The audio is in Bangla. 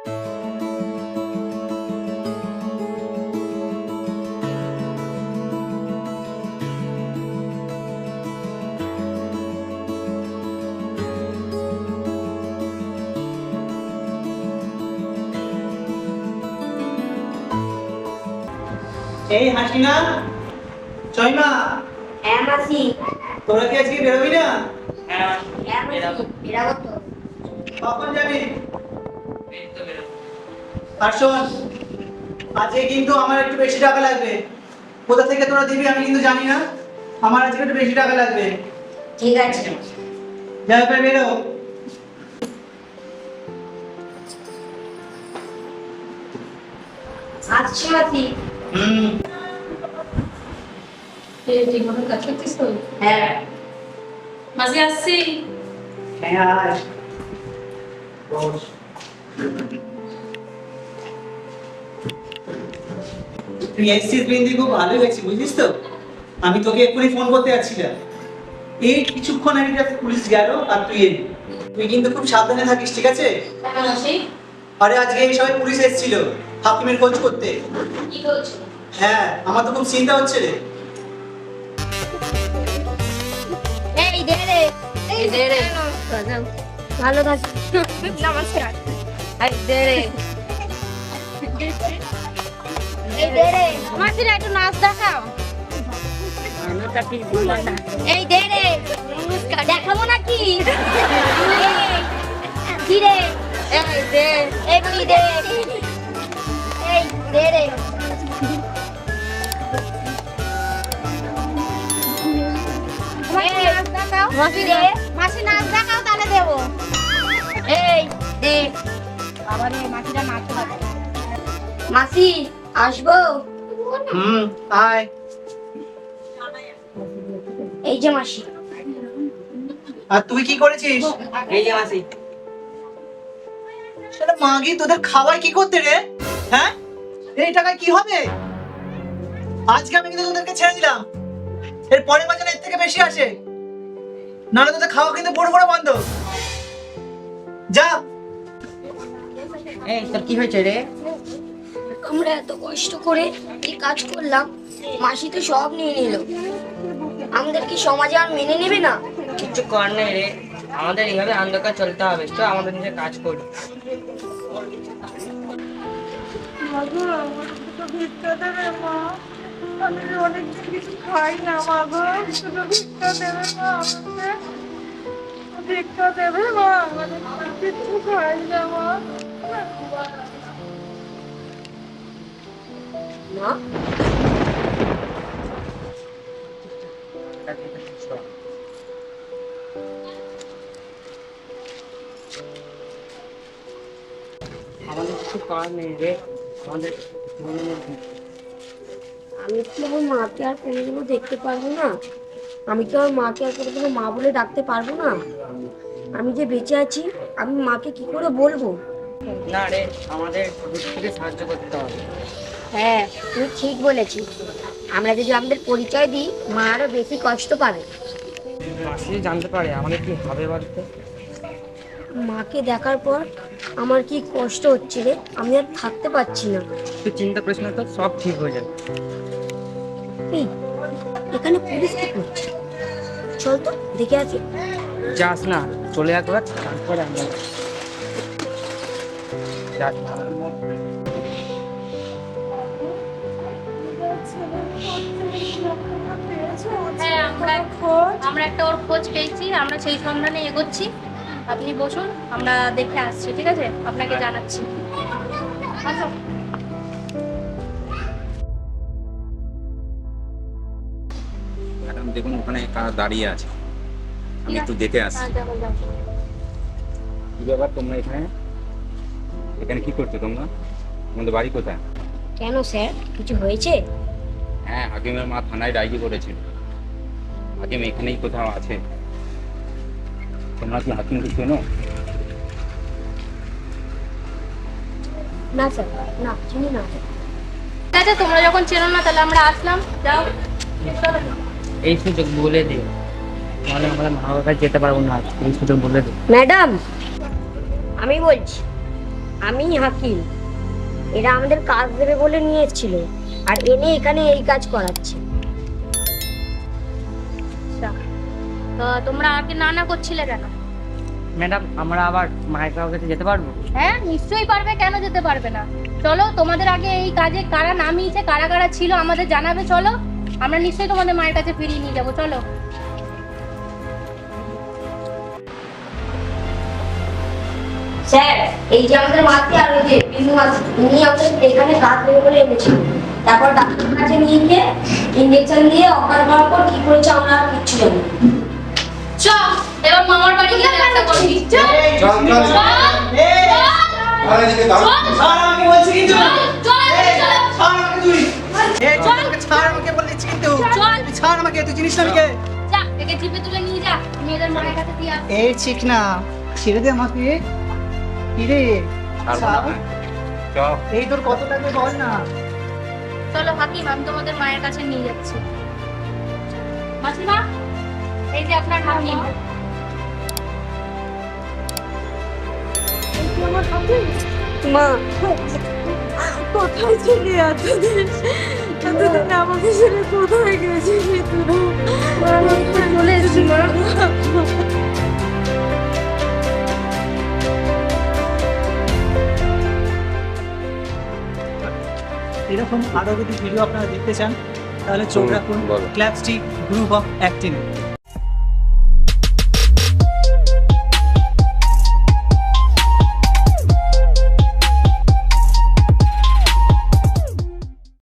এই হাসিনা, চয়মা। হ্যাঁ মাসি। তোরা কি আজকে বেরোবি না? হ্যাঁ মাসি, বেরাবো তো। কখন যাবি? আর শোন, আজকে কিন্তু আমার একটু বেশি টাকা লাগবে। কোথা থেকে তোরা দিবি আমি কিন্তু জানি না। আমার আজকে একটু বেশি টাকা লাগবে। ঠিক আছে। যা এবার বেরো। আসছি মাসি। ঠিক মতন কাজ করছিস তো? হ্যাঁ মাঝে আসছি। হ্যাঁ আয়। বস। তুই এসছিস বিন্দি, খুব ভালো হয়েছে বুঝলিস তো। আমি তোকে এক্ষুনি ফোন করতে যাচ্ছিলাম। এই কিছুক্ষণ আগে যাতে পুলিশ গেল আর তুই এলি। তুই কিন্তু খুব সাবধানে থাকিস, ঠিক আছে? কেমন আছি? আরে আজকে এই সময় পুলিশ এসেছিল হাকিমের খোঁজ করতে। কি করছো? হ্যাঁ, আমার তো খুব চিন্তা হচ্ছে রে। এই দে রে। এই দে রে। ভালো থাকিস। নমস্কার। এই দে রে। এই দে রে। মাসিরা একটু নাচ দেখাও। এই দে রে। নমস্কার। দেখাবো নাকি? কি রে? এই দে। এই কি দে? এই দে রে। মাসি দে। মাসি নাচ দেখাও তাহলে দেবো। এই দে। আবার এই মাসিটা নাচ দেখাও। মাসি আসবো? আয়। এই যে মাসি। আর তুই কি করেছিস? এই যে মাসি। সেটা মাগি তোদের খাওয়াই কি করতে রে? হ্যাঁ, এই টাকায় কি হবে? আজকে আমি কিন্তু তোদেরকে ছেড়ে দিলাম। এর পরের মাসে এর থেকে বেশি আসে, নাহলে তোদের খাওয়া কিন্তু বড় বড় বন্ধ। যা। এই তোর কি হয়েছে রে? আমরা এত কষ্ট করে এই কাজ করলাম, মাসি তো সব নিয়ে নিল। আমাদের কি সমাজে আর মেনে নেবে না? কিচ্ছু কর নেই রে, আমাদের এইভাবে অন্ধকার চলতে হবে। তো আমাদের নিজে কাজ করি। ভিক্ষা দেবে মা, আমি অনেকদিন কিছু খাই না মা গো, শুধু ভিক্ষা দেবে মা আমাকে, ভিক্ষা দেবে মা, মানে কিছু খাই না মা। না আমাদের কিছু করার নেই রে, আমাদের আমি কি আমার মাকে আর কোনোদিনও দেখতে পারবো না? আমি কি আমার মাকে আর কোনোদিনও মা বলে ডাকতে পারবো না? আমি যে বেঁচে আছি, আমি মাকে কি করে বলবো? না রে, আমাদের দূর থেকে সাহায্য করতে হবে। হ্যাঁ তুই ঠিক বলেছিস। আমরা যদি আমাদের পরিচয় দিই, মা আরো বেশি কষ্ট পাবে। মাসি জানতে পারে আমাদের কি হবে বলতে? মাকে দেখার পর আমার কি কষ্ট হচ্ছে রে, আমি আর থাকতে পারছি না। তুই চিন্তা করিস না, তো সব ঠিক হয়ে যাবে। এই, এখানে পুলিশ কি করছে? চল তো দেখে আসি। যাস না, চলে একবার, তারপরে আমরা যাস না। হ্যাঁ, আমরা একটা ওর খোঁজ পেয়েছি, আমরা সেই সন্ধানে এগোচ্ছি। আপনি বসুন, আমরা দেখে আসছি, ঠিক আছে? আপনাকে জানাচ্ছি। আসো। ম্যাডাম দেখুন, ওখানে কারা দাঁড়িয়ে আছে, আমি একটু দেখে আসছি। হ্যাঁ, যাবো, যাবো। কি ব্যাপার, তোমরা এখানে এখানে কি করছো তোমরা? তোমাদের বাড়ি কোথায়? কেন স্যার, কিছু হয়েছে? হ্যাঁ, হাকিমের মা থানায় ডায়েরি করেছিল, হাকিম এখানেই কোথাও আছে। তোমরা কি হাকিমকে চেনো? না স্যার, না চিনি না। ঠিক আছে, তোমরা যখন চেনো না তাহলে আমরা আসলাম, যাও। এই সুযোগ বলে দে, নাহলে আমরা মা বাবার কাছে যেতে পারবো না। এই সুযোগ বলে দে। ম্যাডাম, আমি বলছি, আমি হাকিম, এরা আমাদের কাজ দেবে বলে নিয়ে এসেছিল, আর এনে এখানে এই কাজ করাচ্ছে। আচ্ছা, তো তোমরা আগে না না করছিলে কেন? ম্যাডাম আমরা আবার মায়ের কাছে যেতে পারবো? হ্যাঁ নিশ্চয়ই পারবে, কেন যেতে পারবে না? চলো, তোমাদের আগে এই কাজে কারা নামিয়েছে, কারা কারা ছিল আমাদের জানাবে। চলো, আমরা নিশ্চয়ই তোমাদের মায়ের কাছে ফিরিয়ে নিয়ে যাবো। চলো। স্যার, এই যে আমাদের মাতৃ আর ওই যে বিন্দু মাছ, উনি আমাদের এখানে কাজ দেবে বলে এনেছিল। তারপর ডাক্তারের কাছে নিয়ে গিয়ে ইঞ্জেকশন দিয়ে অজ্ঞান করার পর কি করেছে আমরা আর কিচ্ছু জানি না। চল, এবার মামার বাড়ি গিয়ে দেখা করবি। চল চল চল এই, আরে এদিকে দাও। ছাড় আমাকে বলছি কিন্তু। চল, এই, চল। ছাড় আমাকে তুই। এই, আমাকে ছাড় আমাকে বলছিস কিন্তু। চল। তুই ছাড় আমাকে, তুই চিনিস না আমাকে। যা, একে জিপে তুলে নিয়ে যা, আমি এদের মায়ের কাছে দিয়ে আসছি। এই ঠিক না, ছেড়ে দে আমাকে। কি রে? ছাড়বো না, হ্যাঁ। চল। এই তোর কত লাগবে বল না। চলো হাকিম, আমি তোমাদের মায়ের কাছে নিয়ে যাচ্ছি। মাসিমা, এই যে আপনার হাকিম। মা, কোথায় ছিলি এতদিন? এতদিন আমাকে ছেড়ে কোথায় গেছিলি তোরা? চলে এসেছি মা। এরকম আরো যদি ভিডিও আপনারা দেখতে চান তাহলে চোখ রাখুন বলো। ক্ল্যাপস্টিক গ্রুপ অফ অ্যাক্টিং।